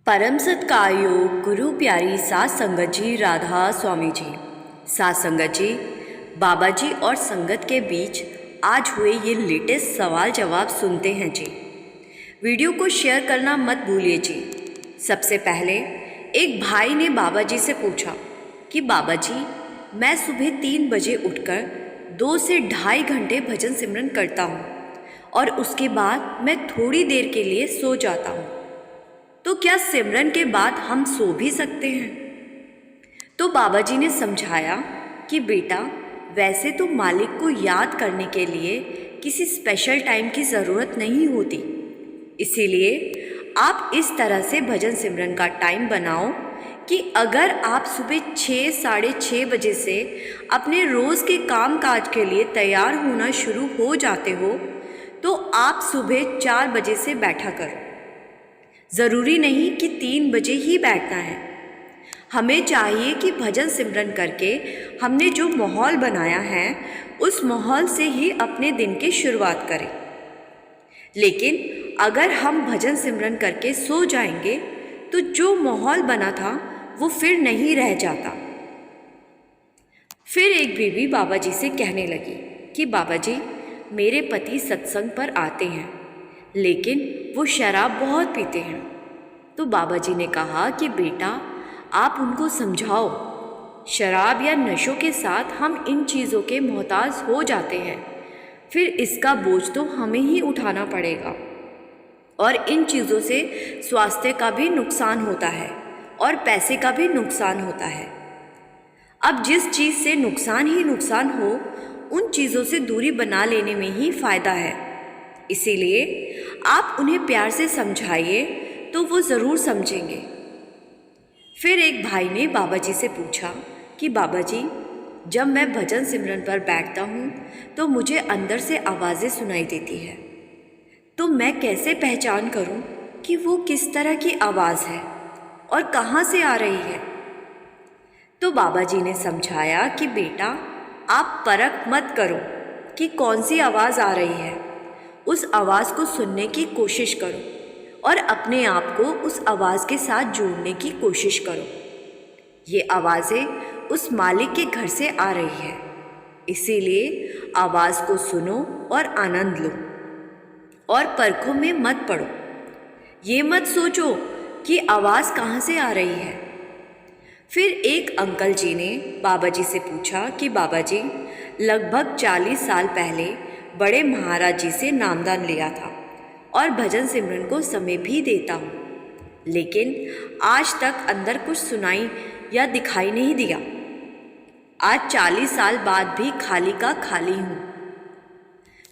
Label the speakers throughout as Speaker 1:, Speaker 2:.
Speaker 1: परम सत्कायोग गुरु प्यारी सात संगत जी राधा स्वामी जी। सात संगत जी, बाबा जी और संगत के बीच आज हुए ये लेटेस्ट सवाल जवाब सुनते हैं जी। वीडियो को शेयर करना मत भूलिए जी। सबसे पहले एक भाई ने बाबा जी से पूछा कि बाबा जी, मैं सुबह 3 बजे उठकर 2 से ढाई घंटे भजन सिमरन करता हूँ और उसके बाद मैं थोड़ी देर के लिए सो जाता हूँ, तो क्या सिमरन के बाद हम सो भी सकते हैं? तो बाबा जी ने समझाया कि बेटा, वैसे तो मालिक को याद करने के लिए किसी स्पेशल टाइम की ज़रूरत नहीं होती, इसीलिए आप इस तरह से भजन सिमरन का टाइम बनाओ कि अगर आप सुबह 6 साढ़े 6 बजे से अपने रोज़ के काम काज के लिए तैयार होना शुरू हो जाते हो तो आप सुबह 4 बजे से बैठा करो। ज़रूरी नहीं कि 3 बजे ही बैठना है। हमें चाहिए कि भजन सिमरन करके हमने जो माहौल बनाया है उस माहौल से ही अपने दिन की शुरुआत करें। लेकिन अगर हम भजन सिमरन करके सो जाएंगे तो जो माहौल बना था वो फिर नहीं रह जाता। फिर एक बीवी बाबा जी से कहने लगी कि बाबा जी, मेरे पति सत्संग पर आते हैं लेकिन वो शराब बहुत पीते हैं। तो बाबा जी ने कहा कि बेटा, आप उनको समझाओ, शराब या नशों के साथ हम इन चीज़ों के मोहताज हो जाते हैं, फिर इसका बोझ तो हमें ही उठाना पड़ेगा और इन चीज़ों से स्वास्थ्य का भी नुकसान होता है और पैसे का भी नुकसान होता है। अब जिस चीज़ से नुकसान ही नुकसान हो, उन चीज़ों से दूरी बना लेने में ही फ़ायदा है। इसीलिए आप उन्हें प्यार से समझाइए तो वो ज़रूर समझेंगे। फिर एक भाई ने बाबा जी से पूछा कि बाबा जी, जब मैं भजन सिमरन पर बैठता हूँ तो मुझे अंदर से आवाज़ें सुनाई देती है, तो मैं कैसे पहचान करूँ कि वो किस तरह की आवाज़ है और कहाँ से आ रही है? तो बाबा जी ने समझाया कि बेटा, आप परख मत करो कि कौन सी आवाज़ आ रही है, उस आवाज़ को सुनने की कोशिश करो और अपने आप को उस आवाज़ के साथ जोड़ने की कोशिश करो। ये आवाज़ें उस मालिक के घर से आ रही है, इसीलिए आवाज़ को सुनो और आनंद लो और परखों में मत पड़ो। ये मत सोचो कि आवाज़ कहाँ से आ रही है। फिर एक अंकल जी ने बाबा जी से पूछा कि बाबा जी, लगभग 40 साल पहले बड़े महाराज जी से नामदान लिया था और भजन सिमरन को समय भी देता हूँ, लेकिन आज तक अंदर कुछ सुनाई या दिखाई नहीं दिया। आज 40 साल बाद भी खाली का खाली हूँ।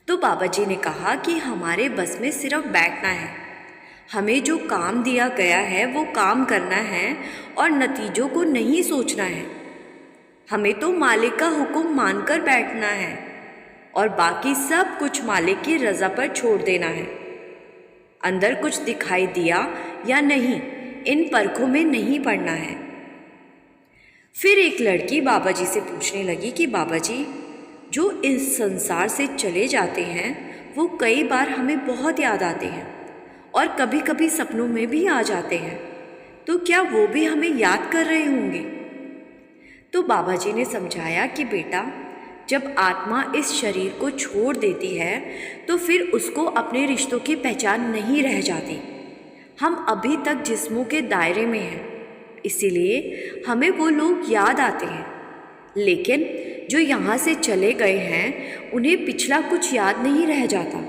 Speaker 1: तो बाबा जी ने कहा कि हमारे बस में सिर्फ बैठना है, हमें जो काम दिया गया है वो काम करना है और नतीजों को नहीं सोचना है। हमें तो मालिक का हुक्म मानकर बैठना है और बाकी सब कुछ मालिक की रज़ा पर छोड़ देना है। अंदर कुछ दिखाई दिया या नहीं, इन परखों में नहीं पड़ना है। फिर एक लड़की बाबा जी से पूछने लगी कि बाबा जी, जो इस संसार से चले जाते हैं वो कई बार हमें बहुत याद आते हैं और कभी कभी सपनों में भी आ जाते हैं, तो क्या वो भी हमें याद कर रहे होंगे? तो बाबा जी ने समझाया कि बेटा, जब आत्मा इस शरीर को छोड़ देती है तो फिर उसको अपने रिश्तों की पहचान नहीं रह जाती। हम अभी तक जिस्मों के दायरे में हैं, इसीलिए हमें वो लोग याद आते हैं, लेकिन जो यहाँ से चले गए हैं उन्हें पिछला कुछ याद नहीं रह जाता।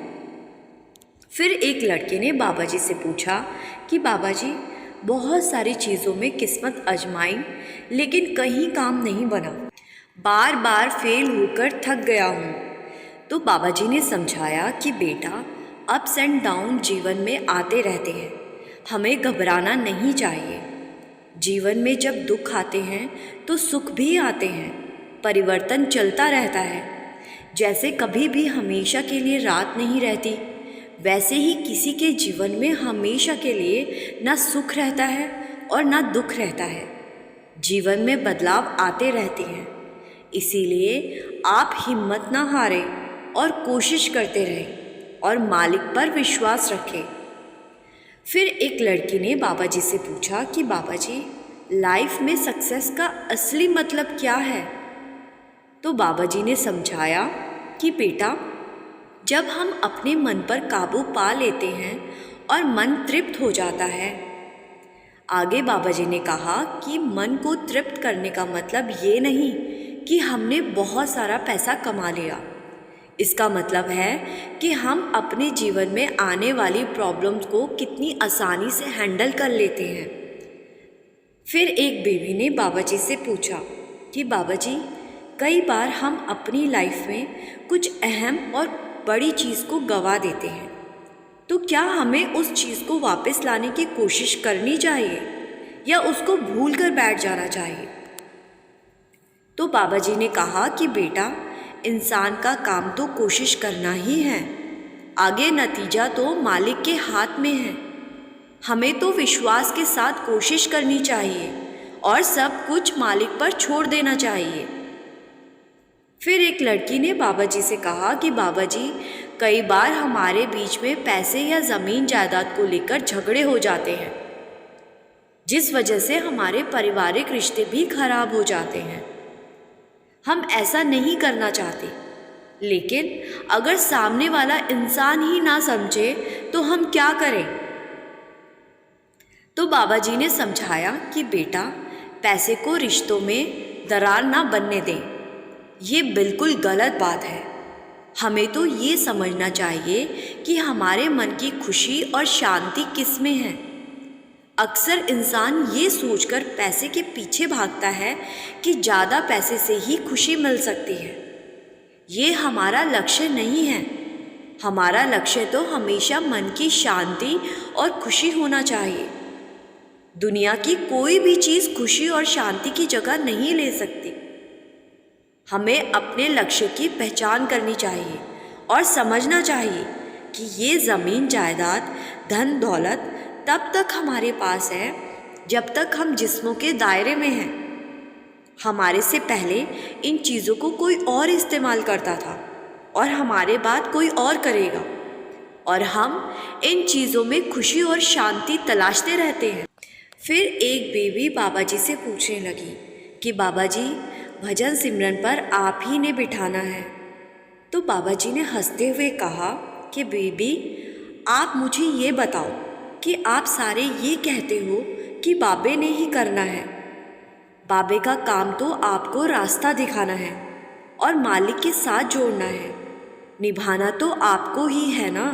Speaker 1: फिर एक लड़के ने बाबा जी से पूछा कि बाबा जी, बहुत सारी चीज़ों में किस्मत आजमाई लेकिन कहीं काम नहीं बना, बार बार फेल होकर थक गया हूँ। तो बाबा जी ने समझाया कि बेटा, अप्स एंड डाउन जीवन में आते रहते हैं, हमें घबराना नहीं चाहिए। जीवन में जब दुख आते हैं तो सुख भी आते हैं, परिवर्तन चलता रहता है। जैसे कभी भी हमेशा के लिए रात नहीं रहती, वैसे ही किसी के जीवन में हमेशा के लिए ना सुख रहता है और ना दुख रहता है। जीवन में बदलाव आते रहते हैं, इसीलिए आप हिम्मत ना हारें और कोशिश करते रहें और मालिक पर विश्वास रखें। फिर एक लड़की ने बाबा जी से पूछा कि बाबा जी, लाइफ में सक्सेस का असली मतलब क्या है? तो बाबा जी ने समझाया कि बेटा, जब हम अपने मन पर काबू पा लेते हैं और मन तृप्त हो जाता है। आगे बाबा जी ने कहा कि मन को तृप्त करने का मतलब ये नहीं कि हमने बहुत सारा पैसा कमा लिया। इसका मतलब है कि हम अपने जीवन में आने वाली प्रॉब्लम्स को कितनी आसानी से हैंडल कर लेते हैं। फिर एक बेबी ने बाबा जी से पूछा कि बाबा जी, कई बार हम अपनी लाइफ में कुछ अहम और बड़ी चीज़ को गंवा देते हैं, तो क्या हमें उस चीज़ को वापस लाने की कोशिश करनी चाहिए या उसको भूल कर बैठ जाना चाहिए? तो बाबा जी ने कहा कि बेटा, इंसान का काम तो कोशिश करना ही है, आगे नतीजा तो मालिक के हाथ में है। हमें तो विश्वास के साथ कोशिश करनी चाहिए और सब कुछ मालिक पर छोड़ देना चाहिए। फिर एक लड़की ने बाबा जी से कहा कि बाबा जी, कई बार हमारे बीच में पैसे या ज़मीन जायदाद को लेकर झगड़े हो जाते हैं, जिस वजह से हमारे पारिवारिक रिश्ते भी खराब हो जाते हैं। हम ऐसा नहीं करना चाहते, लेकिन अगर सामने वाला इंसान ही ना समझे तो हम क्या करें? तो बाबा जी ने समझाया कि बेटा, पैसे को रिश्तों में दरार ना बनने दें। ये बिल्कुल गलत बात है। हमें तो ये समझना चाहिए कि हमारे मन की खुशी और शांति किस में है। अक्सर इंसान ये सोचकर पैसे के पीछे भागता है कि ज़्यादा पैसे से ही खुशी मिल सकती है। ये हमारा लक्ष्य नहीं है। हमारा लक्ष्य तो हमेशा मन की शांति और खुशी होना चाहिए। दुनिया की कोई भी चीज़ खुशी और शांति की जगह नहीं ले सकती। हमें अपने लक्ष्य की पहचान करनी चाहिए और समझना चाहिए कि ये ज़मीन जायदाद, धन दौलत तब तक हमारे पास है जब तक हम जिस्मों के दायरे में हैं। हमारे से पहले इन चीज़ों को कोई और इस्तेमाल करता था और हमारे बाद कोई और करेगा, और हम इन चीज़ों में खुशी और शांति तलाशते रहते हैं। फिर एक बेबी बाबा जी से पूछने लगी कि बाबा जी, भजन सिमरन पर आप ही ने बिठाना है। तो बाबा जी ने हंसते हुए कहा कि बेबी, आप मुझे ये बताओ कि आप सारे ये कहते हो कि बाबे ने ही करना है। बाबे का काम तो आपको रास्ता दिखाना है और मालिक के साथ जोड़ना है। निभाना तो आपको ही है ना।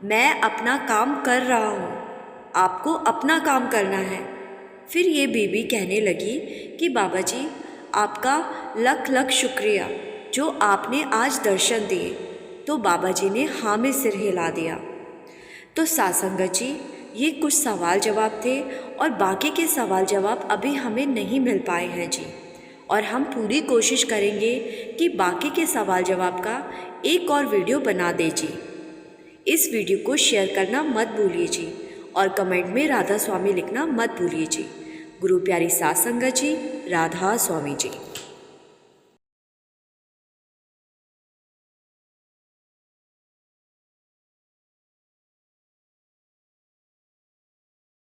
Speaker 1: मैं अपना काम कर रहा हूँ, आपको अपना काम करना है। फिर ये बेबी कहने लगी कि बाबा जी, आपका लख लख शुक्रिया जो आपने आज दर्शन दिए। तो बाबा जी ने हाँ में सिर हिला दिया। तो साथ संगत जी, ये कुछ सवाल जवाब थे और बाकी के सवाल जवाब अभी हमें नहीं मिल पाए हैं जी, और हम पूरी कोशिश करेंगे कि बाकी के सवाल जवाब का एक और वीडियो बना दें जी। इस वीडियो को शेयर करना मत भूलिए जी, और कमेंट में राधा स्वामी लिखना मत भूलिए जी। गुरु प्यारी साथ संगत जी, राधा स्वामी जी।